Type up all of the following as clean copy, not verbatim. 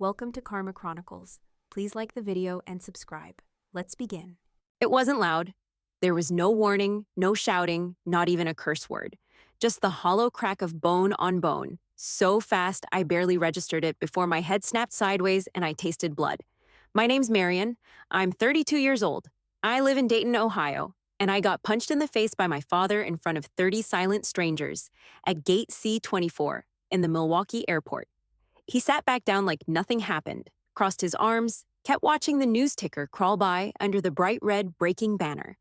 Welcome to Karma Chronicles. Please like the video and subscribe. Let's begin. It wasn't loud. There was no warning, no shouting, not even a curse word. Just the hollow crack of bone on bone. So fast, I barely registered it before my head snapped sideways and I tasted blood. My name's Marion. I'm 32 years old. I live in Dayton, Ohio, and I got punched in the face by my father in front of 30 silent strangers at Gate C24 in the Milwaukee airport. He sat back down like nothing happened, crossed his arms, kept watching the news ticker crawl by under the bright red breaking banner.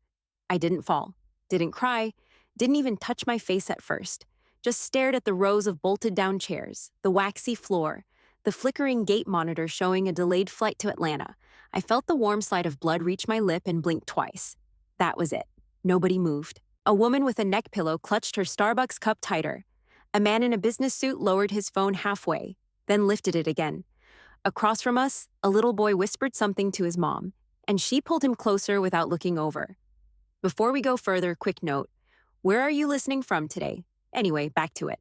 I didn't fall, didn't cry, didn't even touch my face at first, just stared at the rows of bolted down chairs, the waxy floor, the flickering gate monitor showing a delayed flight to Atlanta. I felt the warm slide of blood reach my lip and blinked twice. That was it. Nobody moved. A woman with a neck pillow clutched her Starbucks cup tighter. A man in a business suit lowered his phone halfway, then lifted it again. Across from us, a little boy whispered something to his mom, and she pulled him closer without looking over. Before we go further, quick note. Where are you listening from today? Anyway, back to it.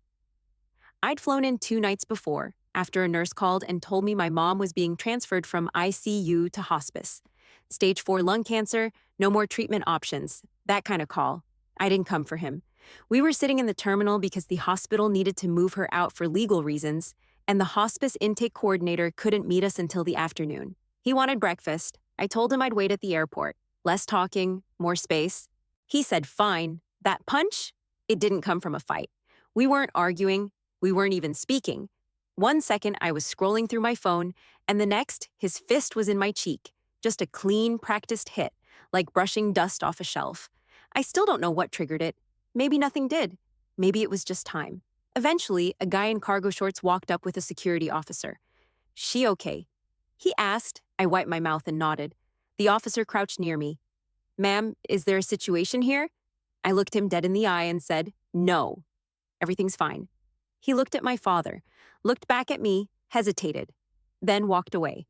I'd flown in 2 nights before, after a nurse called and told me my mom was being transferred from ICU to hospice. Stage 4 lung cancer, no more treatment options, that kind of call. I didn't come for him. We were sitting in the terminal because the hospital needed to move her out for legal reasons, and the hospice intake coordinator couldn't meet us until the afternoon. He wanted breakfast. I told him I'd wait at the airport. Less talking, more space. He said, fine. That punch? It didn't come from a fight. We weren't arguing. We weren't even speaking. 1 second, I was scrolling through my phone, and the next, his fist was in my cheek. Just a clean, practiced hit, like brushing dust off a shelf. I still don't know what triggered it. Maybe nothing did. Maybe it was just time. Eventually, a guy in cargo shorts walked up with a security officer. She okay? He asked. I wiped my mouth and nodded. The officer crouched near me. Ma'am, is there a situation here? I looked him dead in the eye and said, no. Everything's fine. He looked at my father, looked back at me, hesitated, then walked away.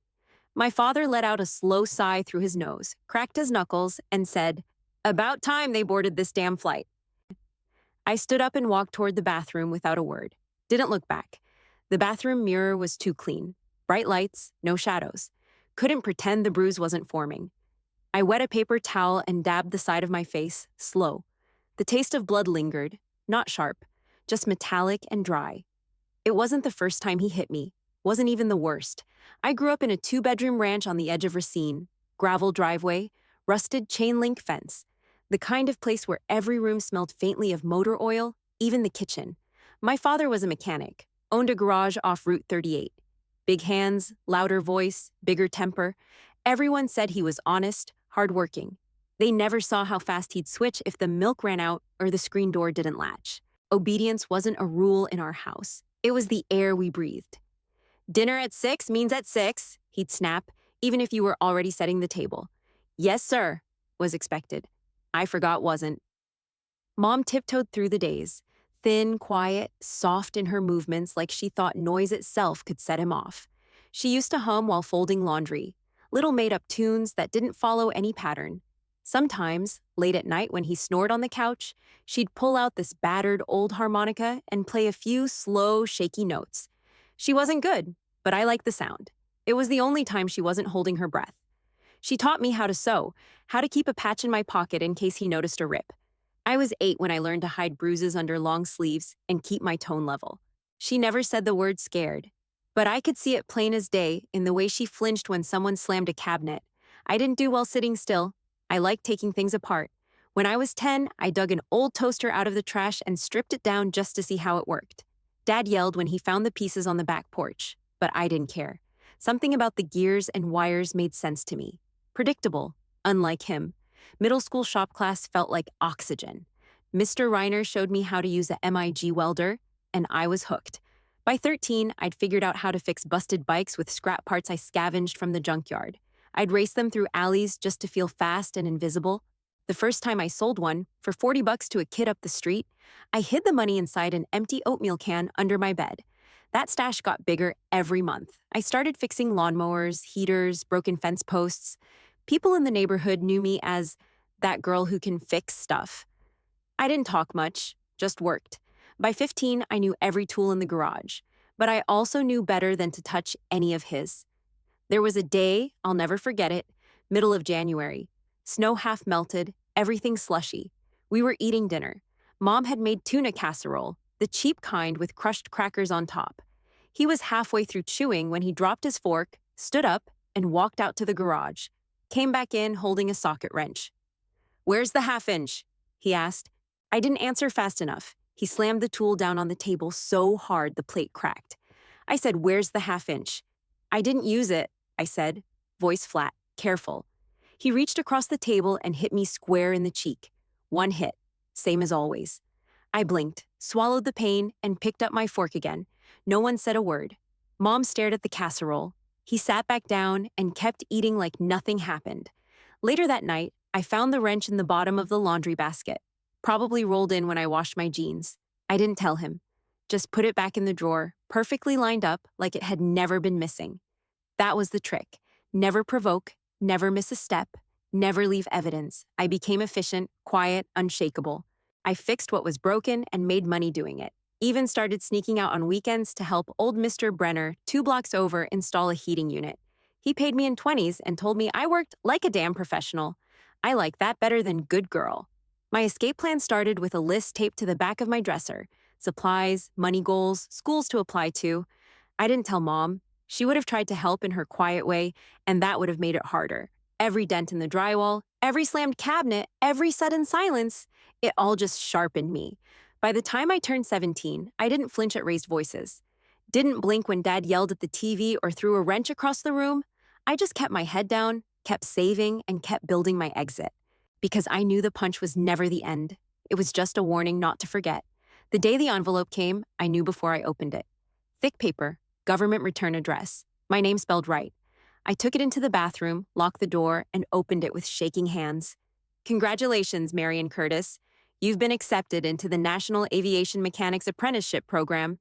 My father let out a slow sigh through his nose, cracked his knuckles, and said, about time they boarded this damn flight. I stood up and walked toward the bathroom without a word. Didn't look back. The bathroom mirror was too clean. Bright lights, no shadows. Couldn't pretend the bruise wasn't forming. I wet a paper towel and dabbed the side of my face, slow. The taste of blood lingered, not sharp, just metallic and dry. It wasn't the first time he hit me. Wasn't even the worst. I grew up in a 2-bedroom ranch on the edge of Racine. Gravel driveway, rusted chain-link fence. The kind of place where every room smelled faintly of motor oil, even the kitchen. My father was a mechanic, owned a garage off Route 38. Big hands, louder voice, bigger temper. Everyone said he was honest, hardworking. They never saw how fast he'd switch if the milk ran out or the screen door didn't latch. Obedience wasn't a rule in our house. It was the air we breathed. Dinner at 6 means at 6, he'd snap, even if you were already setting the table. Yes, sir, was expected. I forgot wasn't. Mom tiptoed through the days, thin, quiet, soft in her movements like she thought noise itself could set him off. She used to hum while folding laundry, little made-up tunes that didn't follow any pattern. Sometimes, late at night when he snored on the couch, she'd pull out this battered old harmonica and play a few slow, shaky notes. She wasn't good, but I liked the sound. It was the only time she wasn't holding her breath. She taught me how to sew, how to keep a patch in my pocket in case he noticed a rip. I was 8 when I learned to hide bruises under long sleeves and keep my tone level. She never said the word scared, but I could see it plain as day in the way she flinched when someone slammed a cabinet. I didn't do well sitting still. I liked taking things apart. When I was 10, I dug an old toaster out of the trash and stripped it down just to see how it worked. Dad yelled when he found the pieces on the back porch, but I didn't care. Something about the gears and wires made sense to me. Predictable, unlike him. Middle school shop class felt like oxygen. Mr. Reiner showed me how to use a MIG welder, and I was hooked. By 13, I'd figured out how to fix busted bikes with scrap parts I scavenged from the junkyard. I'd race them through alleys just to feel fast and invisible. The first time I sold one, for $40 to a kid up the street, I hid the money inside an empty oatmeal can under my bed. That stash got bigger every month. I started fixing lawnmowers, heaters, broken fence posts. People in the neighborhood knew me as that girl who can fix stuff. I didn't talk much, just worked. By 15, I knew every tool in the garage. but I also knew better than to touch any of his. There was a day, I'll never forget it, middle of January. Snow half melted, everything slushy. We were eating dinner. Mom had made tuna casserole, the cheap kind with crushed crackers on top. He was halfway through chewing when he dropped his fork, stood up, and walked out to the garage. Came back in holding a socket wrench. "Where's the half-inch?" he asked. I didn't answer fast enough. He slammed the tool down on the table so hard the plate cracked. I said, "Where's the half-inch?" "I didn't use it," I said, voice flat, careful. He reached across the table and hit me square in the cheek. One hit, same as always. I blinked, swallowed the pain, and picked up my fork again. No one said a word. Mom stared at the casserole. He sat back down and kept eating like nothing happened. Later that night, I found the wrench in the bottom of the laundry basket, probably rolled in when I washed my jeans. I didn't tell him. Just put it back in the drawer, perfectly lined up like it had never been missing. That was the trick. Never provoke, never miss a step, never leave evidence. I became efficient, quiet, unshakable. I fixed what was broken and made money doing it. Even started sneaking out on weekends to help old Mr. Brenner 2 blocks over install a heating unit. He paid me in 20s and told me I worked like a damn professional. I like that better than good girl. My escape plan started with a list taped to the back of my dresser. Supplies, money goals, schools to apply to. I didn't tell Mom. She would have tried to help in her quiet way, and that would have made it harder. Every dent in the drywall, every slammed cabinet, every sudden silence, it all just sharpened me. By the time I turned 17, I didn't flinch at raised voices. Didn't blink when Dad yelled at the TV or threw a wrench across the room. I just kept my head down, kept saving, and kept building my exit. Because I knew the punch was never the end. It was just a warning not to forget. The day the envelope came, I knew before I opened it. Thick paper, government return address, my name spelled right. I took it into the bathroom, locked the door, and opened it with shaking hands. "Congratulations, Marion Curtis. You've been accepted into the National Aviation Mechanics Apprenticeship Program.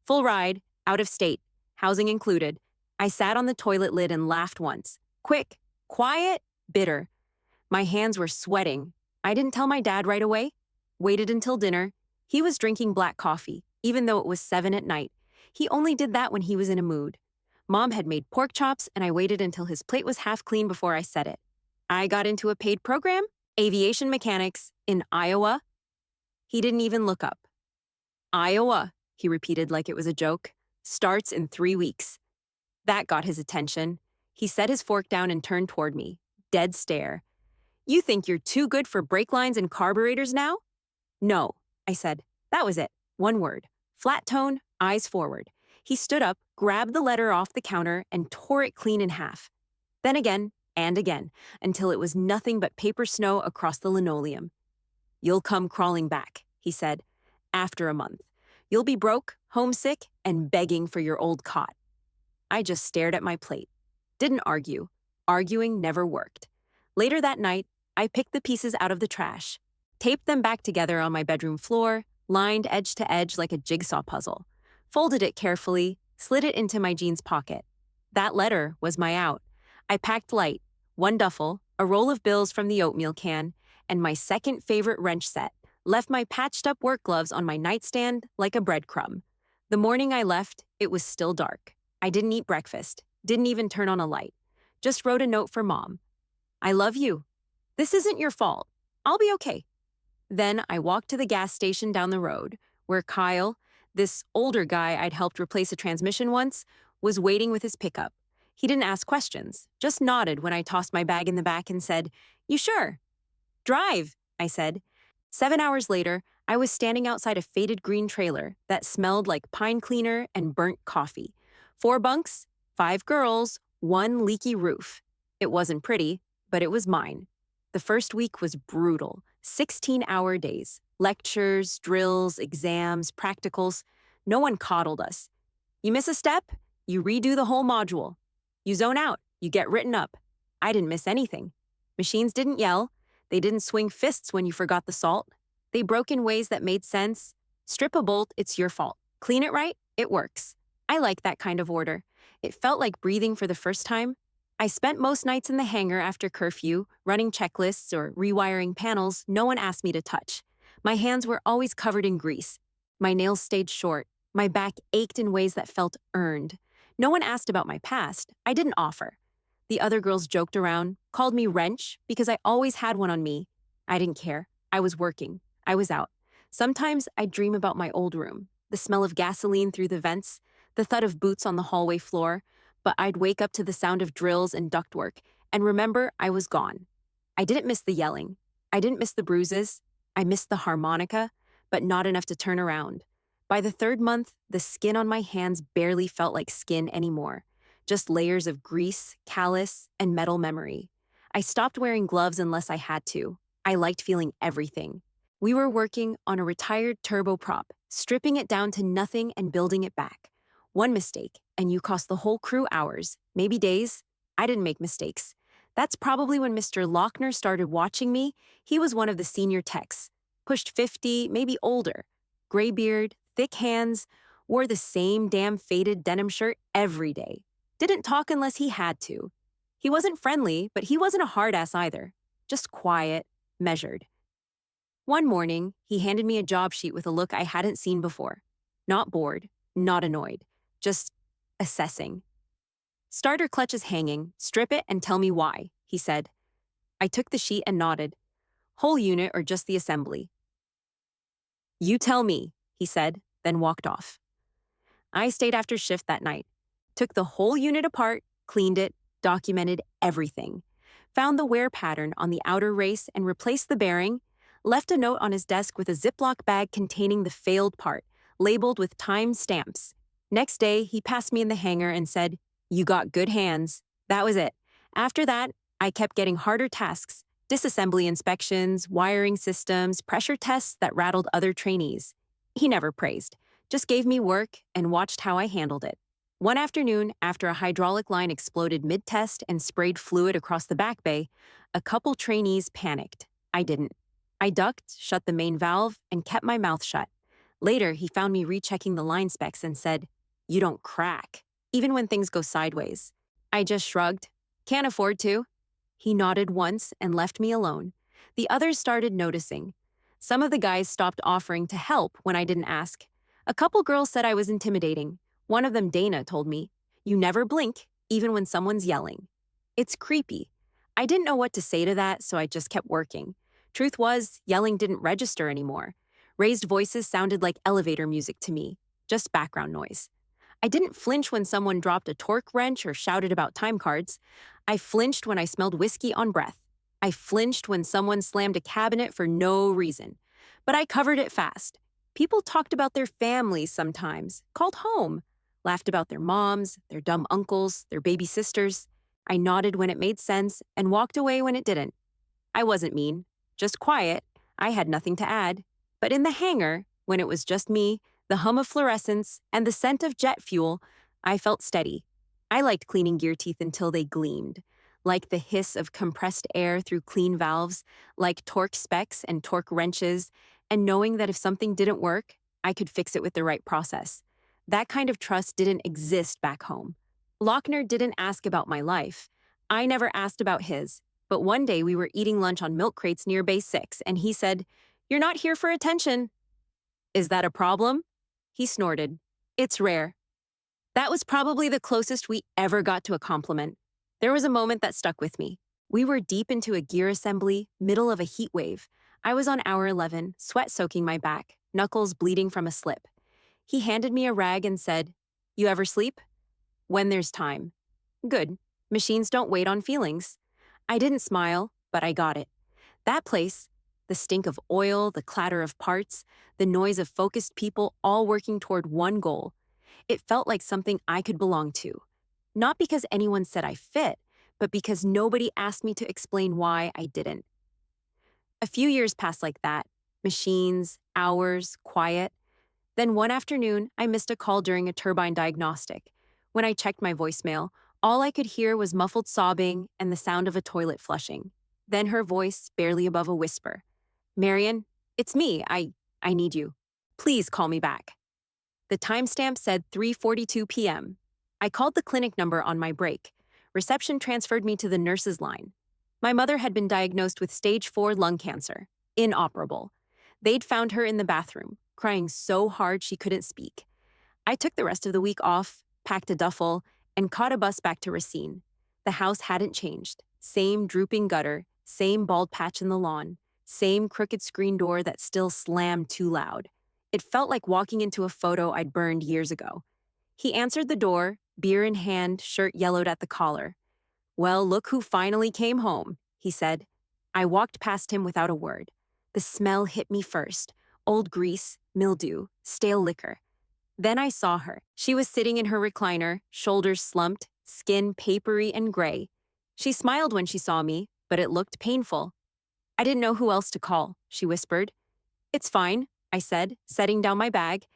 Full ride, out of state, housing included." I sat on the toilet lid and laughed once. Quick, quiet, bitter. My hands were sweating. I didn't tell my dad right away. Waited until dinner. He was drinking black coffee, even though it was 7 at night. He only did that when he was in a mood. Mom had made pork chops, and I waited until his plate was half clean before I said it. I got into a paid program, aviation mechanics, in Iowa. He didn't even look up. "Iowa," he repeated like it was a joke. "Starts in 3 weeks. That got his attention. He set his fork down and turned toward me. Dead stare. "You think you're too good for brake lines and carburetors now?" "No," I said. That was it. One word. Flat tone, eyes forward. He stood up, grabbed the letter off the counter, and tore it clean in half. Then again, and again, until it was nothing but paper snow across the linoleum. "You'll come crawling back," he said, "after a month. You'll be broke, homesick, and begging for your old cot." I just stared at my plate. Didn't argue. Arguing never worked. Later that night, I picked the pieces out of the trash, taped them back together on my bedroom floor, lined edge to edge like a jigsaw puzzle, folded it carefully, slid it into my jeans pocket. That letter was my out. I packed light, 1 duffel, a roll of bills from the oatmeal can, and my second favorite wrench set, left my patched up work gloves on my nightstand like a breadcrumb. The morning I left, it was still dark. I didn't eat breakfast, didn't even turn on a light. Just wrote a note for Mom. "I love you. This isn't your fault. I'll be okay." Then I walked to the gas station down the road, where Kyle, this older guy I'd helped replace a transmission once, was waiting with his pickup. He didn't ask questions, just nodded when I tossed my bag in the back and said, "You sure?" "Drive," I said. 7 hours later, I was standing outside a faded green trailer that smelled like pine cleaner and burnt coffee. 4 bunks, 5 girls, 1 leaky roof. It wasn't pretty, but it was mine. The first week was brutal. 16-hour days. Lectures, drills, exams, practicals. No one coddled us. You miss a step, you redo the whole module. You zone out, you get written up. I didn't miss anything. Machines didn't yell. They didn't swing fists when you forgot the salt. They broke in ways that made sense. Strip a bolt, it's your fault. Clean it right, it works. I like that kind of order. It felt like breathing for the first time. I spent most nights in the hangar after curfew, running checklists or rewiring panels no one asked me to touch. My hands were always covered in grease. My nails stayed short. My back ached in ways that felt earned. No one asked about my past. I didn't offer. The other girls joked around, called me wrench because I always had one on me. I didn't care. I was working. I was out. Sometimes I'd dream about my old room, the smell of gasoline through the vents, the thud of boots on the hallway floor, but I'd wake up to the sound of drills and ductwork and remember I was gone. I didn't miss the yelling. I didn't miss the bruises. I missed the harmonica, but not enough to turn around. By the third month, the skin on my hands barely felt like skin anymore, just layers of grease, callus, and metal memory. I stopped wearing gloves unless I had to. I liked feeling everything. We were working on a retired turboprop, stripping it down to nothing and building it back. One mistake, and you cost the whole crew hours, maybe days. I didn't make mistakes. That's probably when Mr. Lochner started watching me. He was one of the senior techs, pushed 50, maybe older. Gray beard, thick hands, wore the same damn faded denim shirt every day. Didn't talk unless he had to. He wasn't friendly, but he wasn't a hard ass either. Just quiet, measured. One morning, he handed me a job sheet with a look I hadn't seen before. Not bored, not annoyed, just assessing. Starter clutch is hanging, strip it and tell me why, he said. I took the sheet and nodded. Whole unit or just the assembly? You tell me, he said, then walked off. I stayed after shift that night, took the whole unit apart, cleaned it, documented everything, found the wear pattern on the outer race and replaced the bearing, left a note on his desk with a Ziploc bag containing the failed part, labeled with time stamps. Next day, he passed me in the hangar and said, "You got good hands." That was it. After that, I kept getting harder tasks, disassembly inspections, wiring systems, pressure tests that rattled other trainees. He never praised, just gave me work and watched how I handled it. One afternoon, after a hydraulic line exploded mid-test and sprayed fluid across the back bay, a couple trainees panicked. I didn't. I ducked, shut the main valve, and kept my mouth shut. Later, he found me rechecking the line specs and said, "You don't crack, even when things go sideways." I just shrugged. "Can't afford to." He nodded once and left me alone. The others started noticing. Some of the guys stopped offering to help when I didn't ask. A couple girls said I was intimidating. One of them, Dana, told me, "You never blink, even when someone's yelling." It's creepy. I didn't know what to say to that, so I just kept working. Truth was, yelling didn't register anymore. Raised voices sounded like elevator music to me, just background noise. I didn't flinch when someone dropped a torque wrench or shouted about time cards. I flinched when I smelled whiskey on breath. I flinched when someone slammed a cabinet for no reason. But I covered it fast. People talked about their families sometimes, called home, laughed about their moms, their dumb uncles, their baby sisters. I nodded when it made sense and walked away when it didn't. I wasn't mean, just quiet. I had nothing to add. But in the hangar, when it was just me, the hum of fluorescence, and the scent of jet fuel, I felt steady. I liked cleaning gear teeth until they gleamed, like the hiss of compressed air through clean valves, like torque specs and torque wrenches, and knowing that if something didn't work, I could fix it with the right process. That kind of trust didn't exist back home. Lochner didn't ask about my life. I never asked about his. But one day we were eating lunch on milk crates near Base 6, and he said, "You're not here for attention." "Is that a problem?" He snorted. "It's rare." That was probably the closest we ever got to a compliment. There was a moment that stuck with me. We were deep into a gear assembly, middle of a heat wave. I was on hour 11, sweat soaking my back, knuckles bleeding from a slip. He handed me a rag and said, "You ever sleep?" "When there's time." "Good. Machines don't wait on feelings." I didn't smile, but I got it. That place, the stink of oil, the clatter of parts, the noise of focused people all working toward one goal. It felt like something I could belong to. Not because anyone said I fit, but because nobody asked me to explain why I didn't. A few years passed like that. Machines, hours, quiet. Then one afternoon, I missed a call during a turbine diagnostic. When I checked my voicemail, all I could hear was muffled sobbing and the sound of a toilet flushing. Then her voice, barely above a whisper. "Marion, it's me. I need you. Please call me back." The timestamp said 3:42 p.m. I called the clinic number on my break. Reception transferred me to the nurse's line. My mother had been diagnosed with stage 4 lung cancer. Inoperable. They'd found her in the bathroom, crying so hard she couldn't speak. I took the rest of the week off, packed a duffel, and caught a bus back to Racine. The house hadn't changed. Same drooping gutter, same bald patch in the lawn, same crooked screen door that still slammed too loud. It felt like walking into a photo I'd burned years ago. He answered the door, beer in hand, shirt yellowed at the collar. "Well, look who finally came home," he said. I walked past him without a word. The smell hit me first. Old grease, mildew, stale liquor. Then I saw her. She was sitting in her recliner, shoulders slumped, skin papery and gray. She smiled when she saw me, but it looked painful. "I didn't know who else to call," she whispered. "It's fine," I said, setting down my bag.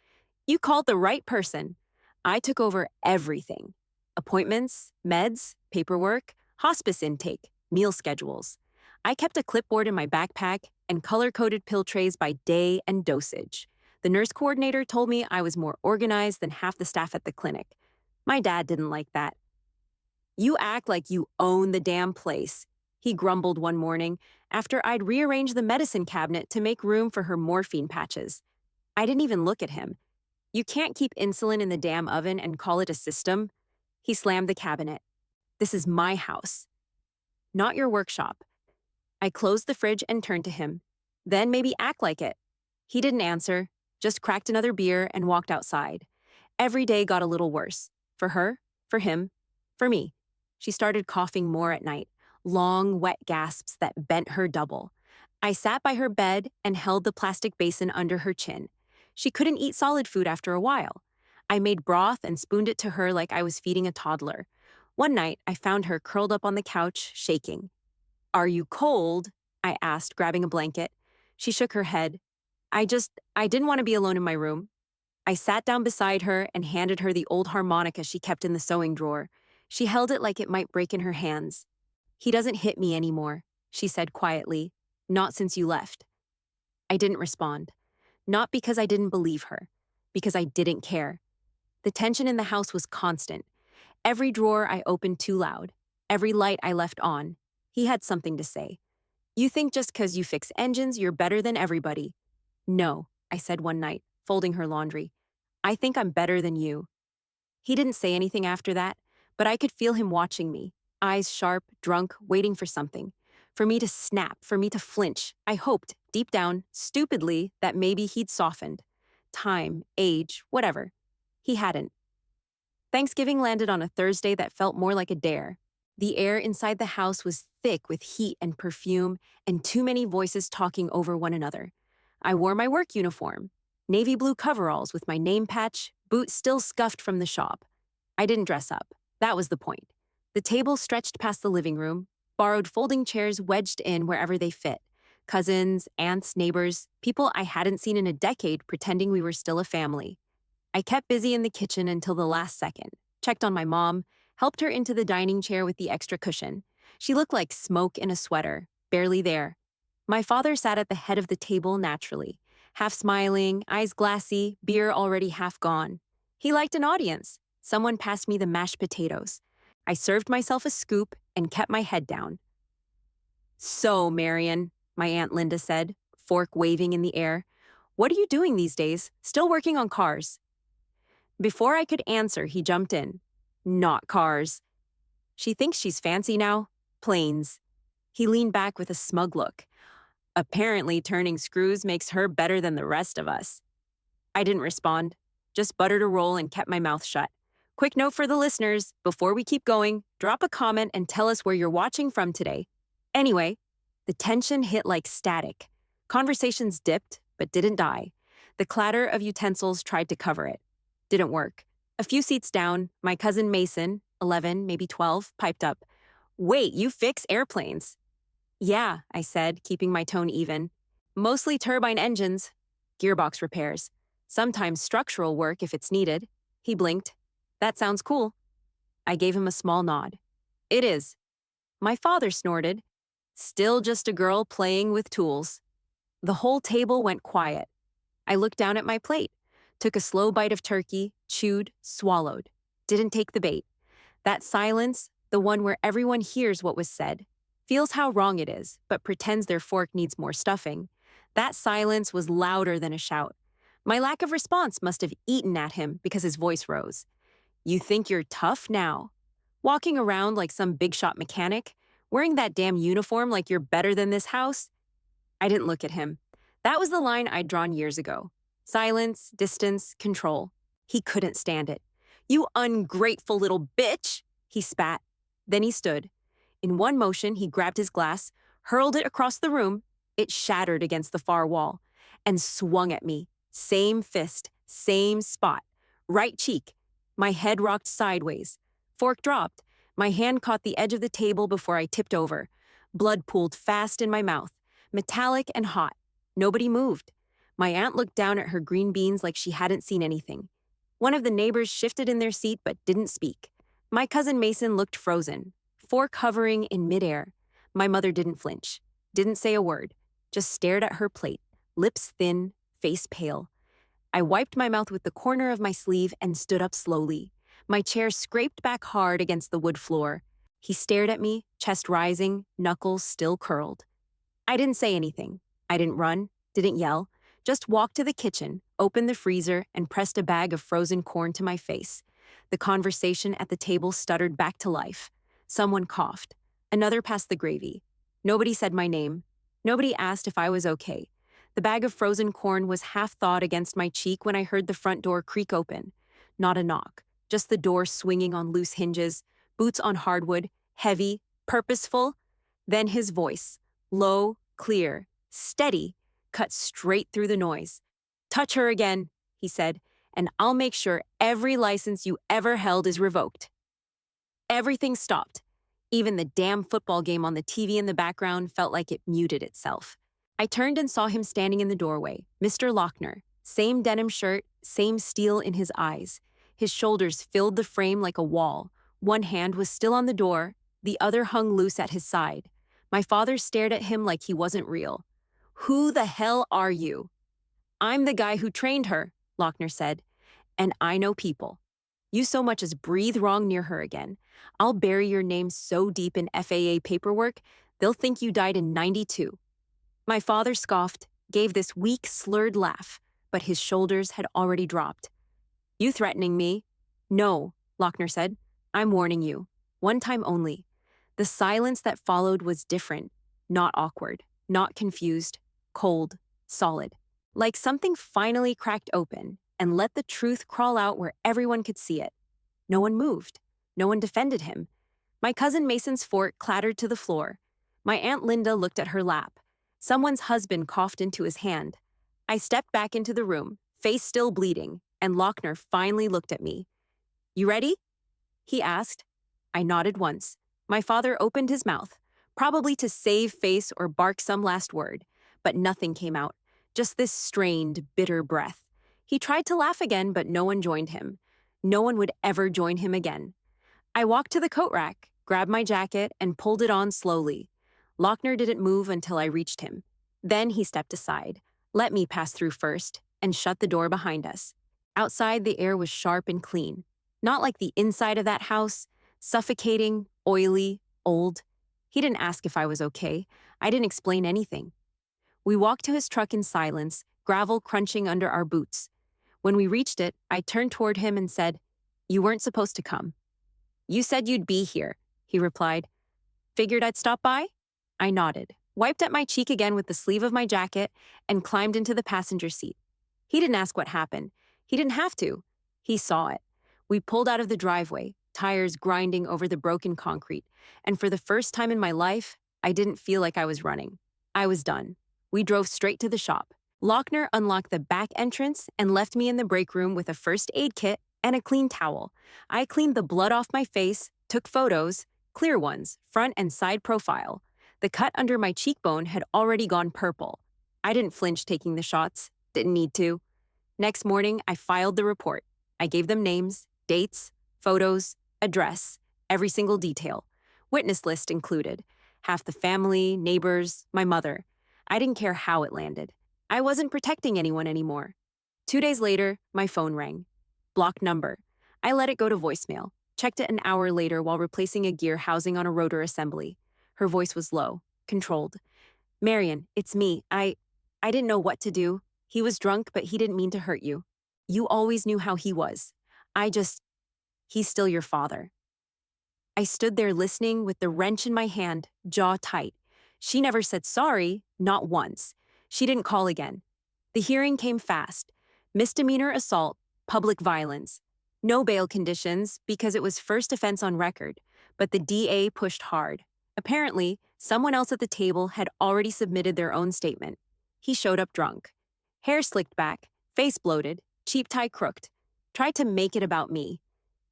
"You called the right person." I took over everything. Appointments, meds, paperwork, hospice intake, meal schedules. I kept a clipboard in my backpack and color-coded pill trays by day and dosage. The nurse coordinator told me I was more organized than half the staff at the clinic. My dad didn't like that. "You act like you own the damn place," he grumbled one morning after I'd rearranged the medicine cabinet to make room for her morphine patches. I didn't even look at him. "You can't keep insulin in the damn oven and call it a system." He slammed the cabinet. "This is my house, not your workshop." I closed the fridge and turned to him. "Then maybe act like it." He didn't answer, just cracked another beer and walked outside. Every day got a little worse. For her, for him, for me. She started coughing more at night, long, wet gasps that bent her double. I sat by her bed and held the plastic basin under her chin. She couldn't eat solid food after a while. I made broth and spooned it to her like I was feeding a toddler. One night, I found her curled up on the couch, shaking. "Are you cold?" I asked, grabbing a blanket. She shook her head. I didn't want to be alone in my room." I sat down beside her and handed her the old harmonica she kept in the sewing drawer. She held it like it might break in her hands. "He doesn't hit me anymore," she said quietly. "Not since you left." I didn't respond. Not because I didn't believe her, because I didn't care. The tension in the house was constant. Every drawer I opened too loud. Every light I left on. He had something to say. "You think just 'cause you fix engines, you're better than everybody." "No," I said one night, folding her laundry. "I think I'm better than you." He didn't say anything after that, but I could feel him watching me, eyes sharp, drunk, waiting for something. For me to snap, for me to flinch. I hoped, deep down, stupidly, that maybe he'd softened. Time, age, whatever. He hadn't. Thanksgiving landed on a Thursday that felt more like a dare. The air inside the house was thick with heat and perfume, and too many voices talking over one another. I wore my work uniform, navy blue coveralls with my name patch, boots still scuffed from the shop. I didn't dress up. That was the point. The table stretched past the living room, borrowed folding chairs wedged in wherever they fit. Cousins, aunts, neighbors, people I hadn't seen in a decade pretending we were still a family. I kept busy in the kitchen until the last second, checked on my mom, helped her into the dining chair with the extra cushion. She looked like smoke in a sweater, barely there. My father sat at the head of the table naturally, half smiling, eyes glassy, beer already half gone. He liked an audience. Someone passed me the mashed potatoes. I served myself a scoop and kept my head down. "So, Marion," my Aunt Linda said, fork waving in the air, "what are you doing these days? Still working on cars?" Before I could answer, he jumped in. "Not cars." "She thinks she's fancy now? Planes." He leaned back with a smug look. "Apparently, turning screws makes her better than the rest of us." I didn't respond, just buttered a roll and kept my mouth shut. Quick note for the listeners, before we keep going, drop a comment and tell us where you're watching from today. Anyway, the tension hit like static. Conversations dipped, but didn't die. The clatter of utensils tried to cover it. Didn't work. A few seats down, my cousin Mason, 11, maybe 12, piped up. "Wait, you fix airplanes?" "Yeah," I said, keeping my tone even. "Mostly turbine engines, gearbox repairs, sometimes structural work if it's needed." He blinked. "That sounds cool." I gave him a small nod. "It is." My father snorted. "Still just a girl playing with tools." The whole table went quiet. I looked down at my plate, took a slow bite of turkey, chewed, swallowed. Didn't take the bait. That silence, the one where everyone hears what was said, feels how wrong it is, but pretends their fork needs more stuffing. That silence was louder than a shout. My lack of response must have eaten at him because his voice rose. You think you're tough now? Walking around like some big shot mechanic? Wearing that damn uniform like you're better than this house? I didn't look at him. That was the line I'd drawn years ago. Silence, distance, control. He couldn't stand it. You ungrateful little bitch, he spat. Then he stood. In one motion, he grabbed his glass, hurled it across the room. It shattered against the far wall, and swung at me. Same fist, same spot. Right cheek. My head rocked sideways. Fork dropped. My hand caught the edge of the table before I tipped over. Blood pooled fast in my mouth, metallic and hot. Nobody moved. My aunt looked down at her green beans like she hadn't seen anything. One of the neighbors shifted in their seat but didn't speak. My cousin Mason looked frozen, fork hovering in midair. My mother didn't flinch, didn't say a word, just stared at her plate, lips thin, face pale. I wiped my mouth with the corner of my sleeve and stood up slowly. My chair scraped back hard against the wood floor. He stared at me, chest rising, knuckles still curled. I didn't say anything. I didn't run, didn't yell, just walked to the kitchen, opened the freezer, and pressed a bag of frozen corn to my face. The conversation at the table stuttered back to life. Someone coughed. Another passed the gravy. Nobody said my name. Nobody asked if I was okay. The bag of frozen corn was half thawed against my cheek when I heard the front door creak open. Not a knock, just the door swinging on loose hinges, boots on hardwood, heavy, purposeful. Then his voice, low, clear, steady, cut straight through the noise. Touch her again, he said, and I'll make sure every license you ever held is revoked. Everything stopped. Even the damn football game on the TV in the background felt like it muted itself. I turned and saw him standing in the doorway, Mr. Lochner, same denim shirt, same steel in his eyes. His shoulders filled the frame like a wall. One hand was still on the door, the other hung loose at his side. My father stared at him like he wasn't real. Who the hell are you? I'm the guy who trained her, Lochner said, and I know people. You so much as breathe wrong near her again. I'll bury your name so deep in FAA paperwork, they'll think you died in '92. My father scoffed, gave this weak, slurred laugh, but his shoulders had already dropped. You threatening me? No, Lochner said. I'm warning you. One time only. The silence that followed was different, not awkward, not confused, cold, solid. Like something finally cracked open and let the truth crawl out where everyone could see it. No one moved. No one defended him. My cousin Mason's fork clattered to the floor. My Aunt Linda looked at her lap. Someone's husband coughed into his hand. I stepped back into the room, face still bleeding, and Lochner finally looked at me. You ready? He asked. I nodded once. My father opened his mouth, probably to save face or bark some last word, but nothing came out, just this strained, bitter breath. He tried to laugh again, but no one joined him. No one would ever join him again. I walked to the coat rack, grabbed my jacket, and pulled it on slowly. Lochner didn't move until I reached him. Then he stepped aside, let me pass through first, and shut the door behind us. Outside, the air was sharp and clean. Not like the inside of that house, suffocating, oily, old. He didn't ask if I was okay. I didn't explain anything. We walked to his truck in silence, gravel crunching under our boots. When we reached it, I turned toward him and said, You weren't supposed to come. You said you'd be here, he replied. Figured I'd stop by? I nodded, wiped at my cheek again with the sleeve of my jacket, and climbed into the passenger seat. He didn't ask what happened. He didn't have to. He saw it. We pulled out of the driveway, tires grinding over the broken concrete, and for the first time in my life, I didn't feel like I was running. I was done. We drove straight to the shop. Lochner unlocked the back entrance and left me in the break room with a first aid kit and a clean towel. I cleaned the blood off my face, took photos, clear ones, front and side profile. The cut under my cheekbone had already gone purple. I didn't flinch taking the shots, didn't need to. Next morning, I filed the report. I gave them names, dates, photos, address, every single detail. Witness list included. Half the family, neighbors, my mother. I didn't care how it landed. I wasn't protecting anyone anymore. 2 days later, my phone rang. Blocked number. I let it go to voicemail. Checked it an hour later while replacing a gear housing on a rotor assembly. Her voice was low, controlled. Marion, it's me. I didn't know what to do. He was drunk, but he didn't mean to hurt you. You always knew how he was. He's still your father." I stood there listening with the wrench in my hand, jaw tight. She never said sorry, not once. She didn't call again. The hearing came fast. Misdemeanor assault, public violence. No bail conditions because it was first offense on record, but the DA pushed hard. Apparently, someone else at the table had already submitted their own statement. He showed up drunk. Hair slicked back, face bloated, cheap tie crooked. Tried to make it about me.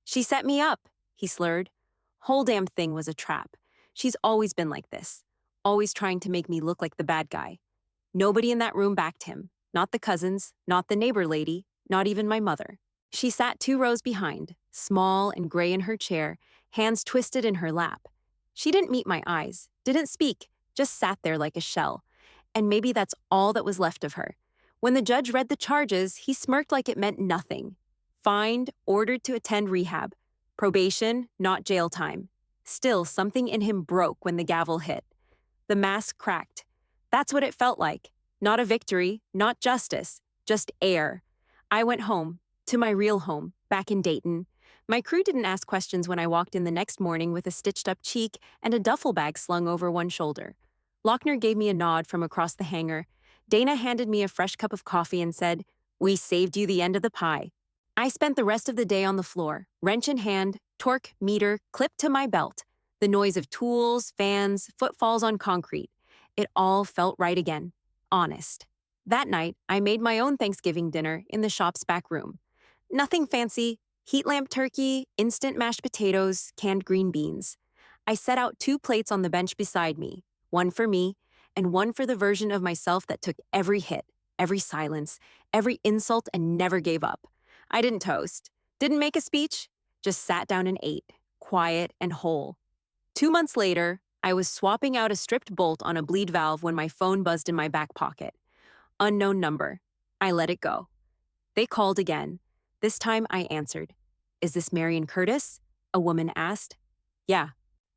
"She set me up," he slurred. Whole damn thing was a trap. She's always been like this, always trying to make me look like the bad guy. Nobody in that room backed him. Not the cousins, not the neighbor lady, not even my mother. She sat 2 rows behind, small and gray in her chair, hands twisted in her lap. She didn't meet my eyes, didn't speak, just sat there like a shell. And maybe that's all that was left of her. When the judge read the charges, he smirked like it meant nothing. Fined, ordered to attend rehab. Probation, not jail time. Still, something in him broke when the gavel hit. The mask cracked. That's what it felt like. Not a victory, not justice, just air. I went home, to my real home, back in Dayton. My crew didn't ask questions when I walked in the next morning with a stitched-up cheek and a duffel bag slung over one shoulder. Lochner gave me a nod from across the hangar. Dana handed me a fresh cup of coffee and said, "We saved you the end of the pie." I spent the rest of the day on the floor, wrench in hand, torque meter clipped to my belt. The noise of tools, fans, footfalls on concrete. It all felt right again. Honest. That night, I made my own Thanksgiving dinner in the shop's back room. Nothing fancy. Heat lamp turkey, instant mashed potatoes, canned green beans. I set out 2 plates on the bench beside me, one for me, and one for the version of myself that took every hit, every silence, every insult, and never gave up. I didn't toast, didn't make a speech, just sat down and ate, quiet and whole. 2 months later, I was swapping out a stripped bolt on a bleed valve when my phone buzzed in my back pocket. Unknown number. I let it go. They called again. This time I answered. "Is this Marion Curtis?" a woman asked. "Yeah.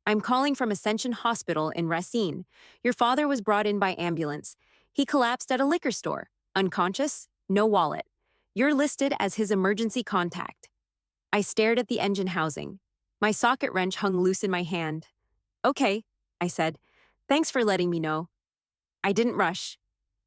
I'm calling from Ascension Hospital in Racine. Your father was brought in by ambulance. He collapsed at a liquor store. Unconscious, no wallet. You're listed as his emergency contact." I stared at the engine housing. My socket wrench hung loose in my hand. "Okay," I said. "Thanks for letting me know." I didn't rush.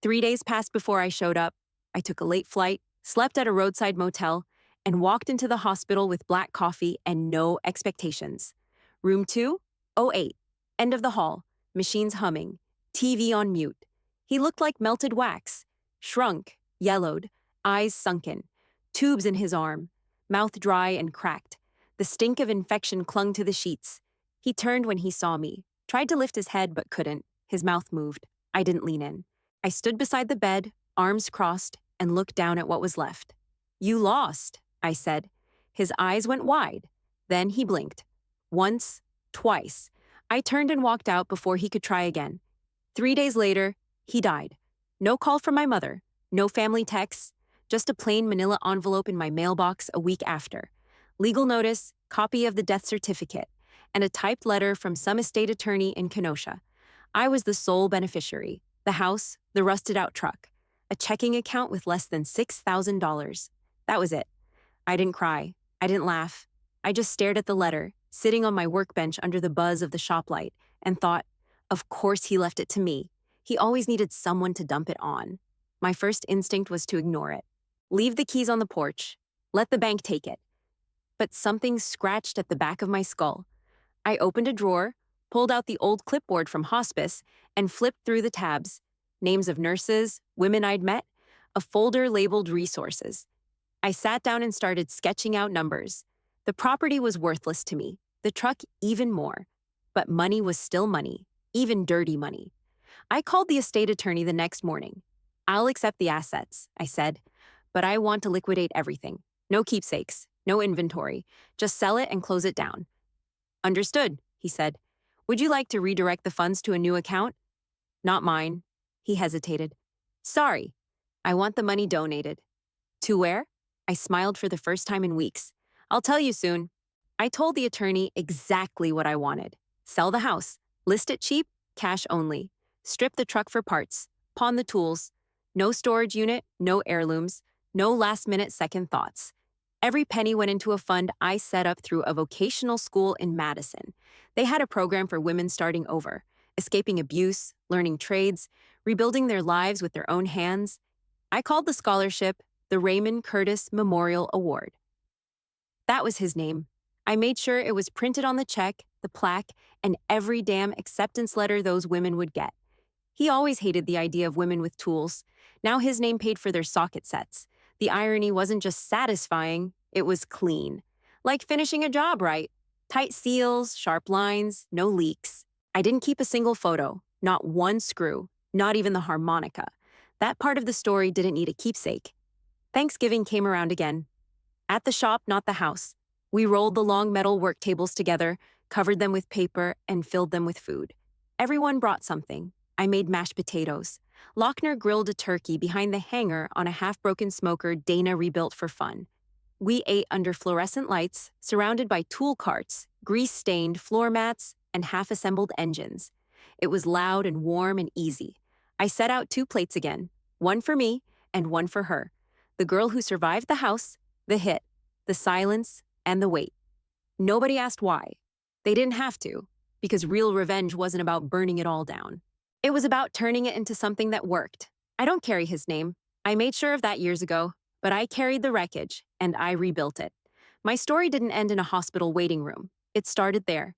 3 days passed before I showed up. I took a late flight, slept at a roadside motel, and walked into the hospital with black coffee and no expectations. Room 208. End of the hall. Machines humming. TV on mute. He looked like melted wax. Shrunk, yellowed, eyes sunken. Tubes in his arm. Mouth dry and cracked. The stink of infection clung to the sheets. He turned when he saw me. Tried to lift his head but couldn't. His mouth moved. I didn't lean in. I stood beside the bed, arms crossed, and looked down at what was left. "You lost," I said. His eyes went wide. Then he blinked. Once, twice. I turned and walked out before he could try again. 3 days later, he died. No call from my mother. No family texts. Just a plain manila envelope in my mailbox a week after. Legal notice, copy of the death certificate, and a typed letter from some estate attorney in Kenosha. I was the sole beneficiary. The house, the rusted-out truck. A checking account with less than $6,000. That was it. I didn't cry. I didn't laugh. I just stared at the letter, sitting on my workbench under the buzz of the shop light, and thought, of course he left it to me. He always needed someone to dump it on. My first instinct was to ignore it. Leave the keys on the porch. Let the bank take it. But something scratched at the back of my skull. I opened a drawer, pulled out the old clipboard from hospice, and flipped through the tabs. Names of nurses, women I'd met, a folder labeled resources. I sat down and started sketching out numbers. The property was worthless to me, the truck even more. But money was still money, even dirty money. I called the estate attorney the next morning. "I'll accept the assets," I said, "but I want to liquidate everything. No keepsakes, no inventory. Just sell it and close it down." "Understood," he said. "Would you like to redirect the funds to a new account?" "Not mine." He hesitated. "Sorry. I want the money donated." "To where?" I smiled for the first time in weeks. "I'll tell you soon." I told the attorney exactly what I wanted. Sell the house. List it cheap, cash only. Strip the truck for parts. Pawn the tools. No storage unit, no heirlooms, no last-minute second thoughts. Every penny went into a fund I set up through a vocational school in Madison. They had a program for women starting over, escaping abuse, learning trades, rebuilding their lives with their own hands. I called the scholarship the Raymond Curtis Memorial Award. That was his name. I made sure it was printed on the check, the plaque, and every damn acceptance letter those women would get. He always hated the idea of women with tools. Now his name paid for their socket sets. The irony wasn't just satisfying, it was clean. Like finishing a job right. Tight seals, sharp lines, no leaks. I didn't keep a single photo, not one screw, not even the harmonica. That part of the story didn't need a keepsake. Thanksgiving came around again. At the shop, not the house. We rolled the long metal work tables together, covered them with paper, and filled them with food. Everyone brought something. I made mashed potatoes. Lochner grilled a turkey behind the hangar on a half-broken smoker Dana rebuilt for fun. We ate under fluorescent lights, surrounded by tool carts, grease-stained floor mats, and half-assembled engines. It was loud and warm and easy. I set out 2 plates again, one for me and one for her. The girl who survived the house, the hit, the silence, and the wait. Nobody asked why. They didn't have to, because real revenge wasn't about burning it all down. It was about turning it into something that worked. I don't carry his name. I made sure of that years ago, but I carried the wreckage, and I rebuilt it. My story didn't end in a hospital waiting room. It started there,